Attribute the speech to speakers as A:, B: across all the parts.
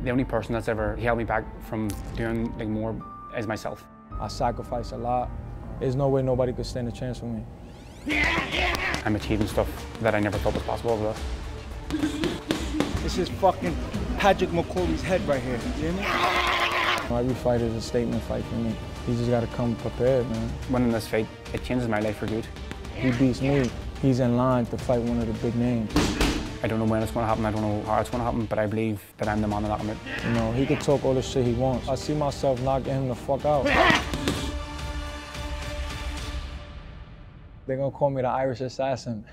A: The only person that's ever held me back from doing like more is myself.
B: I sacrifice a lot. There's no way nobody could stand a chance for me.
A: I'm achieving stuff that I never thought was possible. But
C: this is fucking Padraig McCrory's head right here, you hear me?
B: Every fight is a statement fight for me. You just gotta come prepared, man.
A: Winning this fight, it changes my life for good.
B: He beats me, he's in line to fight one of the big names.
A: I don't know when it's going to happen, I don't know how it's going to happen, but I believe that I'm the man to knock him out.
B: You know, he can talk all the shit he wants. I see myself knocking him the fuck out. They're gonna call me the Irish assassin.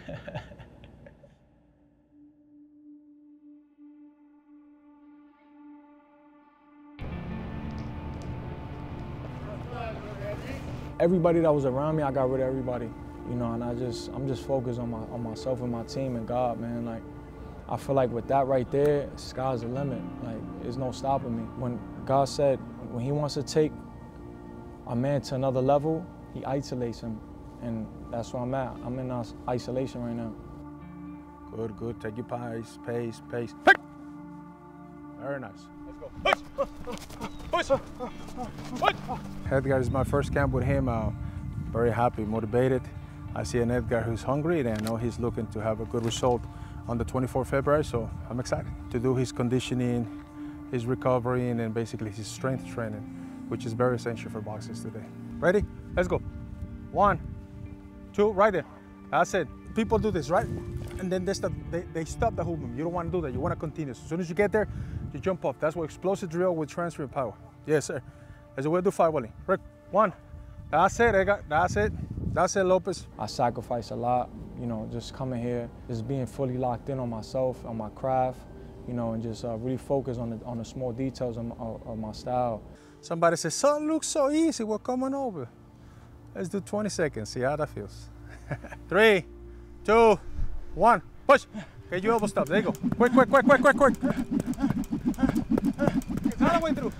B: Everybody that was around me, I got rid of everybody. You know, and I'm just focused on myself and my team and God, man. Like, I feel like with that right there, sky's the limit. Like, there's no stopping me. When God said, when He wants to take a man to another level, He isolates him. And that's where I'm at. I'm in isolation right now.
C: Good, good. Take your pace, pace, pace. Very nice. Let's go. Push. Edgar is my first camp with him. Very happy, motivated. I see an Edgar who's hungry, and I know he's looking to have a good result on the 24th of February, so I'm excited to do his conditioning, his recovery, and basically his strength training, which is very essential for boxers today. Ready? Let's go. 1, 2, right there. That's it. People do this, right? And then they stop the movement. You don't want to do that. You want to continue. So as soon as you get there, you jump off. That's what explosive drill with transfer power. Yes, sir. That's the way to do firewalling. Rick, 1. That's it, Edgar. That's it. That's it, Lopez.
B: I sacrifice a lot, you know, just coming here, just being fully locked in on myself, on my craft, you know, and just really focus on the small details of my style.
C: Somebody says, so it looks so easy, we're coming over. Let's do 20 seconds, see how that feels. 3, 2, 1, push. Get your elbow stop, there you go. Quick, quick, quick, quick, quick, quick. All the way through.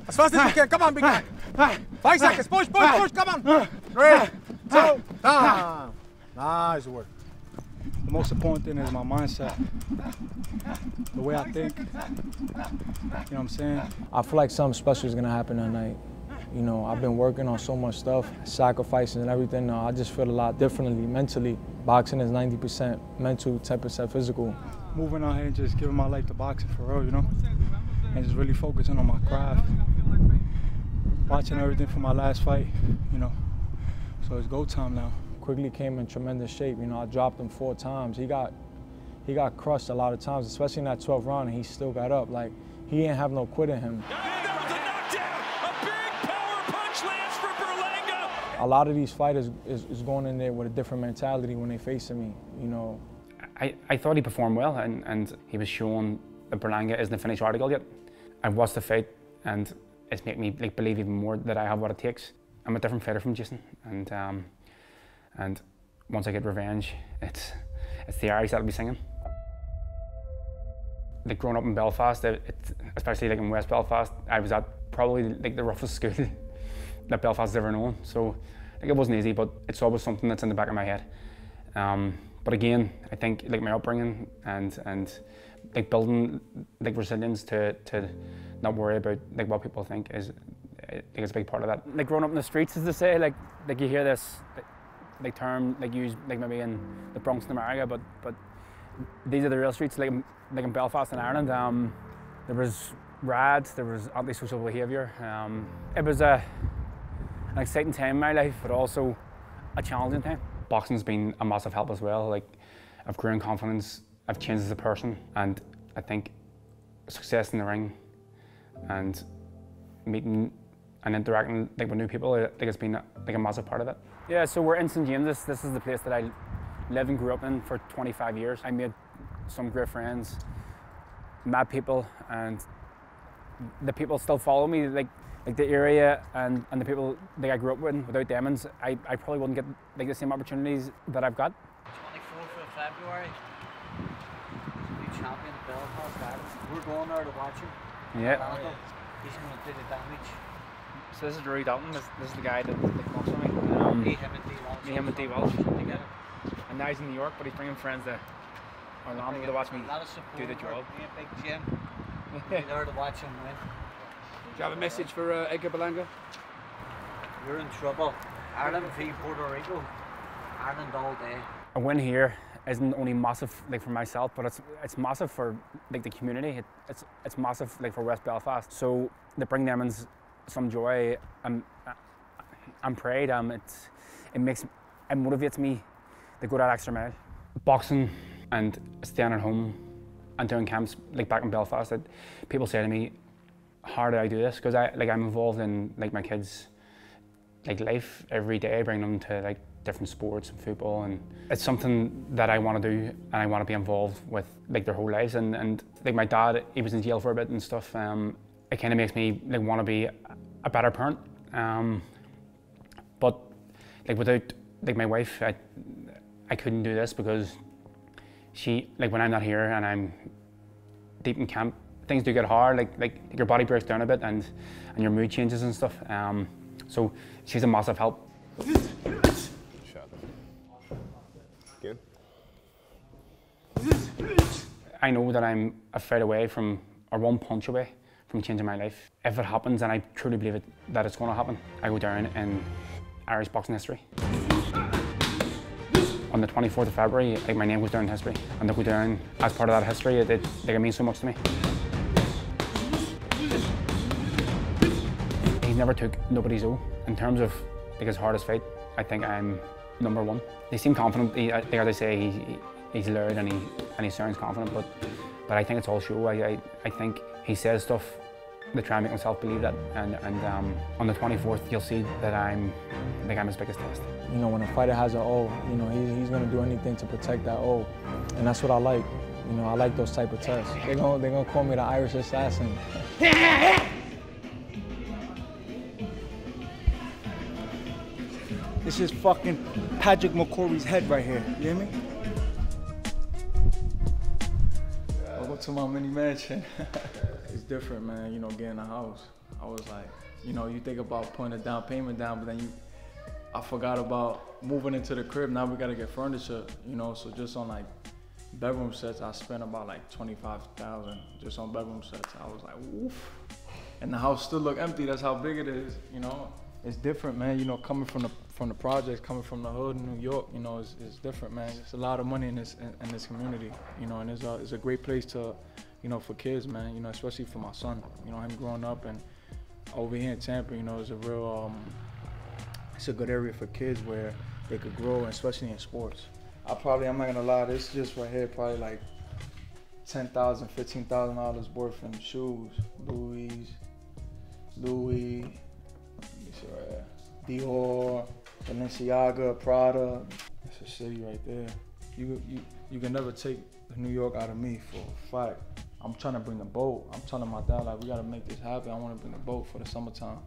C: As fast as you can, come on, big guy. 5 seconds, push, push, push, come on. 3, 2, time. Nice work.
D: The most important thing is my mindset, the way I think, you know what I'm saying?
B: I feel like something special is gonna happen that night. You know, I've been working on so much stuff, sacrifices and everything. I just feel a lot differently mentally. Boxing is 90% mental, 10% physical.
D: Moving out here and just giving my life to boxing for real, you know? And just really focusing on my craft. Watching everything from my last fight, you know? So it's go time now.
B: Quigley came in tremendous shape. You know, I dropped him 4 times. He got crushed a lot of times, especially in that 12th round, and he still got up. Like, he didn't have no quit in him.
E: That was a knockdown! A big power punch lands for Berlanga!
B: A lot of these fighters is going in there with a different mentality when they facing me, you know.
A: I thought he performed well, and he was showing that Berlanga isn't a finished article yet. I watched the fight, and it's made me like believe even more that I have what it takes. I'm a different fighter from Jason, and once I get revenge, it's the Irish that'll be singing. Like growing up in Belfast, especially like in West Belfast, I was at probably like the roughest school that Belfast has ever known. So like it wasn't easy, but it's always something that's in the back of my head. But again, I think like my upbringing and like building like resilience to not worry about like what people think is I think it's a big part of that. Like growing up in the streets, as they say, like you hear this like term like used like maybe in the Bronx in America, but these are the real streets. Like in Belfast in Ireland, there was riots, there was antisocial behaviour. It was an exciting time in my life, but also a challenging time. Boxing's been a massive help as well. Like I've grown confidence, I've changed as a person, and I think success in the ring and meeting and interacting like with new people, I think it's been like a massive part of it. Yeah, so we're in St James's. This is the place that I lived and grew up in for 25 years. I made some great friends, met people, and the people still follow me. Like the area and the people that I grew up with. Without them, I probably wouldn't get like the same opportunities that I've got.
F: 24th of February, new champion of Belfast. We're going there to watch him.
A: Yeah.
F: He's going to do the damage.
A: So this is Rory Dalton. This is the guy that comes with me. Me, him, and D. Walsh together. And now he's in New York, but he's bringing friends to Orlando to watch me do the job.
F: Big gym. You're there to watch him win.
G: Do you have a message for Edgar Berlanga?
F: You're in trouble. Ireland v Puerto Rico. Ireland all day.
A: A win here isn't only massive like for myself, but it's massive for like the community. It's massive like for West Belfast. So to bring them in some joy and pride, it motivates me to go that extra mile. Boxing and staying at home and doing camps like back in Belfast, people say to me, how do I do this? Because I'm involved in like my kids' like life every day, bringing them to like different sports and football, and it's something that I want to do and I want to be involved with like their whole lives. And like my dad, he was in jail for a bit and stuff. It kind of makes me like want to be a better parent. But like without like my wife, I couldn't do this, because she, like when I'm not here and I'm deep in camp, things do get hard. Like your body breaks down a bit and your mood changes and stuff. So she's a massive help.
H: Again.
A: I know that I'm a fight away from, or one punch away from changing my life. If it happens, and I truly believe that it's going to happen, I go down in Irish boxing history. On the 24th of February, like my name goes down in history, and to go down as part of that history, it means so much to me. He never took nobody's O. In terms of like his hardest fight, I think I'm #1. They seem confident. As I say, he's loud and he sounds confident, but I think it's all show. I think he says stuff to try and make himself believe that. And on the 24th, you'll see that I'm his biggest test.
B: You know, when a fighter has an O, you know, he's gonna do anything to protect that O, and that's what I like. You know, I like those type of tests. They're gonna call me the Irish assassin.
D: This is fucking Padraig McCrory's head right here. You hear me? Welcome to my mini mansion.
B: It's different, man. You know, getting a house. I was like, you know, you think about putting a down payment down, but then I forgot about moving into the crib. Now we gotta get furniture, you know. So just on like bedroom sets, I spent about like $25,000 just on bedroom sets. I was like, woof. And the house still look empty. That's how big it is, you know. It's different, man. You know, coming from the projects, coming from the hood in New York, you know, it's different, man. It's a lot of money in this community, you know, and it's a great place to, you know, for kids, man. You know, especially for my son. You know, him growing up, and over here in Tampa, you know, it's a real, it's a good area for kids where they could grow, especially in sports. I'm not gonna lie, this just right here, probably like $10,000, $15,000 worth in shoes, Louis. Dior, Balenciaga, Prada. That's a city right there. You can never take New York out of me for a fact. I'm trying to bring the boat. I'm telling my dad, like, we gotta make this happen. I wanna bring the boat for the summertime.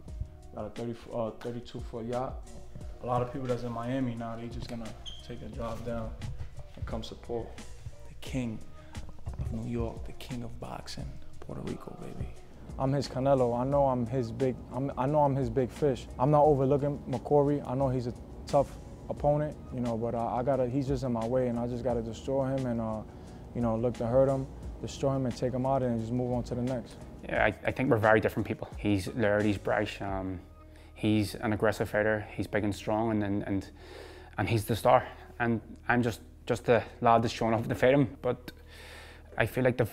B: Got a 32-foot yacht. A lot of people that's in Miami now, they just gonna take a drive down and come support the king of New York, the king of boxing, Puerto Rico, baby. I'm his Canelo. I know I'm his big fish. I'm not overlooking McCrory. I know he's a tough opponent, you know, but he's just in my way, and I just gotta destroy him and you know, look to hurt him, destroy him and take him out and just move on to the next.
A: Yeah, I think we're very different people. He's loud, he's brash, he's an aggressive fighter, he's big and strong, and he's the star. And I'm just the lad that's showing up to fight him. But I feel like that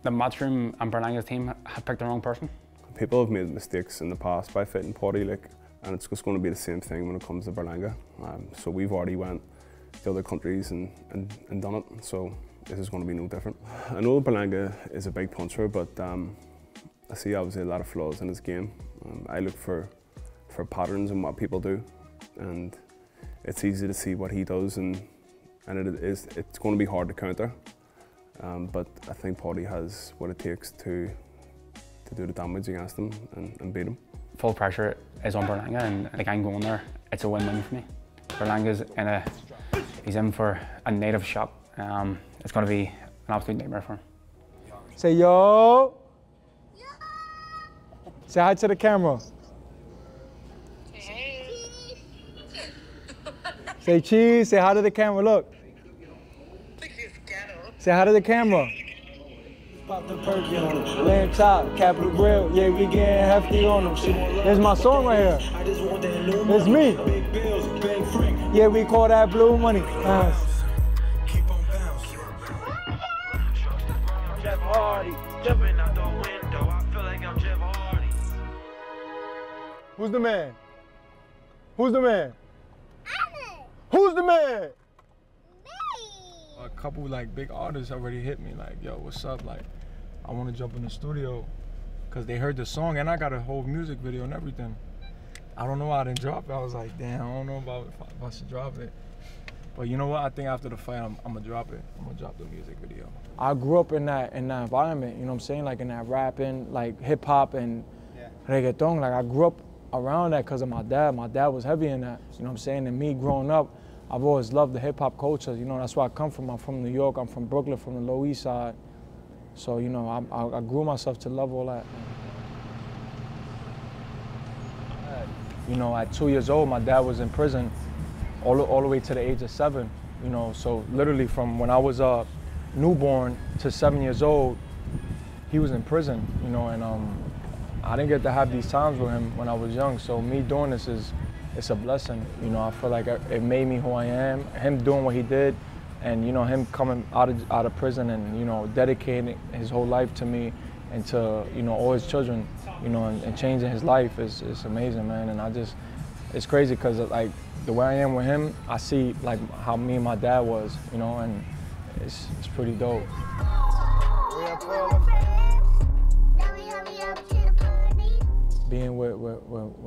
A: the Matchroom and Berlanga's team have picked the wrong person.
H: People have made mistakes in the past by fighting Paddy, and it's just going to be the same thing when it comes to Berlanga. So we've already went to other countries and done it, so this is going to be no different. I know Berlanga is a big puncher, but I see obviously a lot of flaws in his game. I look for patterns in what people do, and it's easy to see what he does, and it's going to be hard to counter. But I think Paddy has what it takes to do the damage against him and beat him.
A: Full pressure is on Berlanga, and like I'm going there, it's a win-win for me. Berlanga's he's in for a native shot. It's going to be an absolute nightmare for him.
B: Say yo. Say hi to the camera.
I: Hey.
B: Say cheese. Say hi to the camera. Look. Say hi to the camera. Pop the perky on them. Lamb top, capital grill, yeah, we getting hefty on them. There's my song right here. It's me. Yeah, we call that blue money.
I: Keep on bouncing. Jeff Hardy, jumping out the window. I feel like I'm Jeff Hardy.
B: Who's the man? Who's the man? Who's the man? A couple like big artists already hit me like, yo, what's up? Like, I want to jump in the studio because they heard the song and I got a whole music video and everything. I don't know why I didn't drop it. I was like, damn, I don't know about if I should drop it. But you know what? I think after the fight, I'm gonna drop it. I'm gonna drop the music video. I grew up in that environment. You know what I'm saying? Like in that rapping, like hip hop and reggaeton. Like I grew up around that because of my dad. My dad was heavy in that. You know what I'm saying? And me growing up, I've always loved the hip hop culture. You know, that's where I come from. I'm from New York. I'm from Brooklyn, from the Lower East Side. So you know, I grew myself to love all that. You know, at 2 years old, my dad was in prison all the way to the age of 7. You know, so literally from when I was a newborn to 7 years old, he was in prison. You know, and I didn't get to have these times with him when I was young. So me doing this it's a blessing. You know, I feel like it made me who I am. Him doing what he did, and you know, him coming out of prison and you know, dedicating his whole life to me and to you know all his children. You know, and changing his life is amazing, man. And it's crazy because like the way I am with him, I see like how me and my dad was, you know, and it's pretty dope. Being with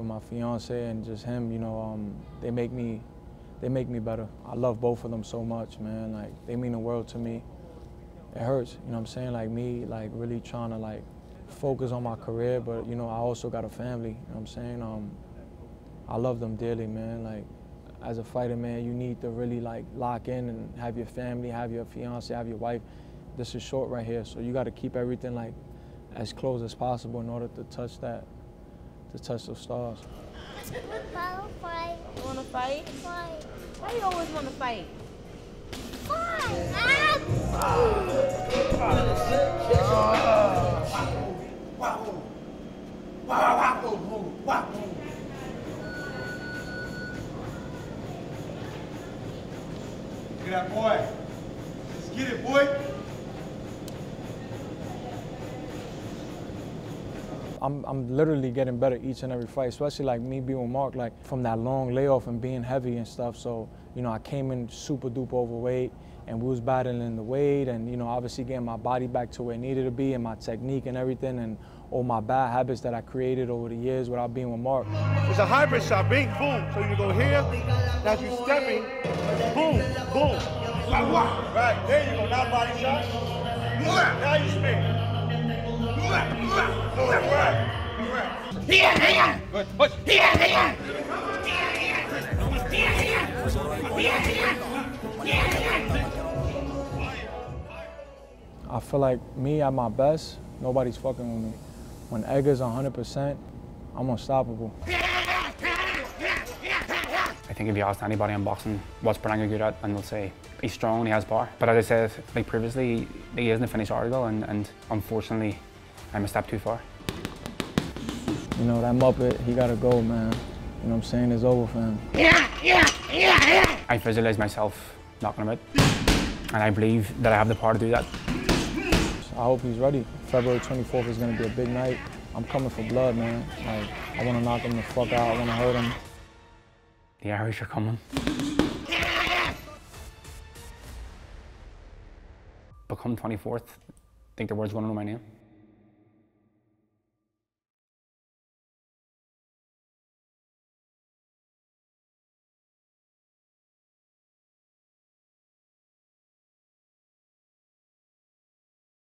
B: my fiance and just him, you know, they make me better. I love both of them so much, man. Like they mean the world to me. It hurts, you know what I'm saying? Like me, like really trying to like focus on my career, but you know, I also got a family, you know what I'm saying? I love them dearly, man. Like, as a fighter, man, you need to really like lock in and have your family, have your fiance, have your wife. This is short right here, so you gotta keep everything like as close as possible in order to touch those stars.
J: You wanna fight? Fight. Why you always wanna fight?
I: Get that boy. Let's get it, boy.
B: I'm literally getting better each and every fight, especially like me being with Mark, like from that long layoff and being heavy and stuff. So, you know, I came in super duper overweight and we was battling the weight and, you know, obviously getting my body back to where it needed to be and my technique and everything and all my bad habits that I created over the years without being with Mark.
I: It's a hybrid shot, bing, boom. So you go here, as you stepping, boom, boom. Right, there you go, now body shot. Now you spin. Good, push.
B: I feel like me at my best, nobody's fucking with me. When Edgar's 100%, I'm unstoppable.
A: I think if you ask anybody in boxing what's Berlanga good at, and they'll say he's strong and he has power. But as I said, like previously, he isn't a finished article, and unfortunately, I'm a step too far.
B: You know, that Muppet, he gotta go, man. You know what I'm saying? It's over for him.
A: I visualize myself knocking him out, and I believe that I have the power to do that.
B: I hope he's ready. February 24th is gonna be a big night. I'm coming for blood, man. Like, I wanna knock him the fuck out, I wanna hurt him.
A: The Irish are coming. But come 24th, I think the world's gonna know my name.